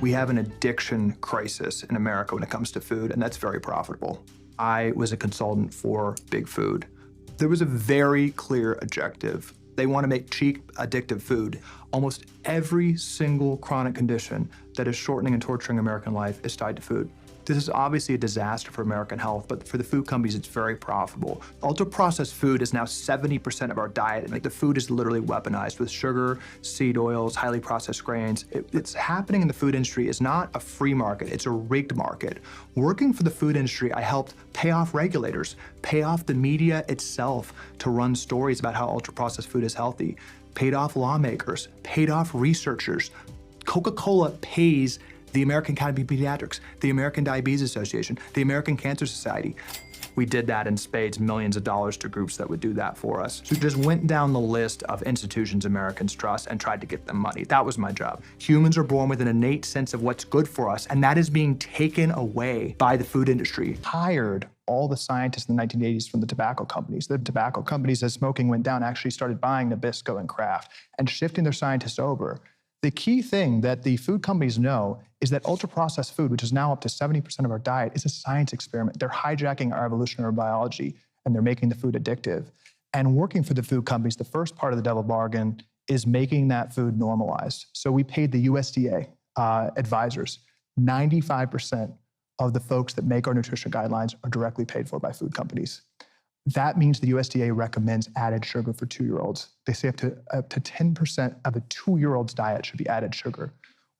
We have an addiction crisis in America when it comes to food, and that's very profitable. I was a consultant for Big Food. There was a very clear objective. They want to make cheap, addictive food. Almost every single chronic condition that is shortening and torturing American life is tied to food. This is obviously a disaster for American health, but for the food companies, it's very profitable. Ultra-processed food is now 70% of our diet. Like, the food is literally weaponized with sugar, seed oils, highly processed grains. It's happening in the food industry. It's not a free market, it's a rigged market. Working for the food industry, I helped pay off regulators, pay off the media itself to run stories about how ultra-processed food is healthy, paid off lawmakers, paid off researchers. Coca-Cola pays the American Academy of Pediatrics, the American Diabetes Association, the American Cancer Society. We did that in spades, millions of dollars to groups that would do that for us. So we just went down the list of institutions Americans trust and tried to get them money. That was my job. Humans are born with an innate sense of what's good for us, and that is being taken away by the food industry. Hired all the scientists in the 1980s from the tobacco companies. The tobacco companies, as smoking went down, actually started buying Nabisco and Kraft and shifting their scientists over. The key thing that the food companies know is that ultra-processed food, which is now up to 70% of our diet, is a science experiment. They're hijacking our evolutionary biology, and they're making the food addictive. And working for the food companies, the first part of the devil bargain is making that food normalized. So we paid the USDA advisors. 95% of the folks that make our nutrition guidelines are directly paid for by food companies. That means the USDA recommends added sugar for 2-year-olds. They say up to 10% of a 2-year-old's diet should be added sugar.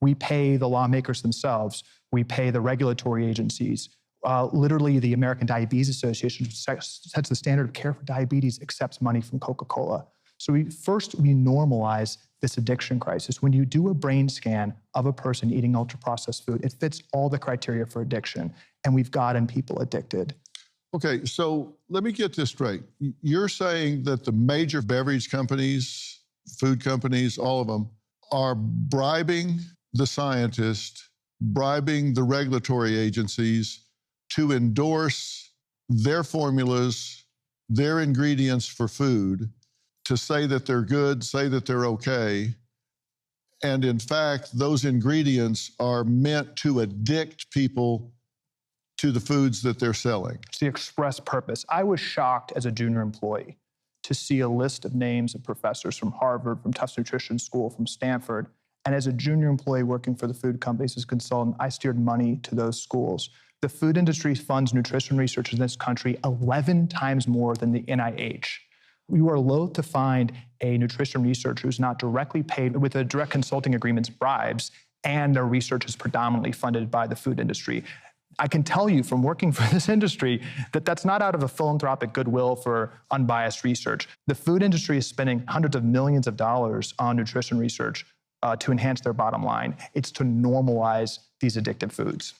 We pay the lawmakers themselves. We pay the regulatory agencies. Literally, the American Diabetes Association, which sets the standard of care for diabetes, accepts money from Coca-Cola. So we normalize this addiction crisis. When you do a brain scan of a person eating ultra-processed food, it fits all the criteria for addiction, and we've gotten people addicted. Okay, so let me get this straight. You're saying that the major beverage companies, food companies, all of them, are bribing the scientists, bribing the regulatory agencies to endorse their formulas, their ingredients for food, to say that they're good, say that they're okay. And in fact, those ingredients are meant to addict people to the foods that they're selling. It's the express purpose. I was shocked as a junior employee to see a list of names of professors from Harvard, from Tufts Nutrition School, from Stanford. And as a junior employee working for the food companies as a consultant, I steered money to those schools. The food industry funds nutrition research in this country 11 times more than the NIH. You are loath to find a nutrition researcher who's not directly paid with a direct consulting agreements bribes, and their research is predominantly funded by the food industry. I can tell you from working for this industry that that's not out of a philanthropic goodwill for unbiased research. The food industry is spending hundreds of millions of dollars on nutrition research to enhance their bottom line. It's to normalize these addictive foods.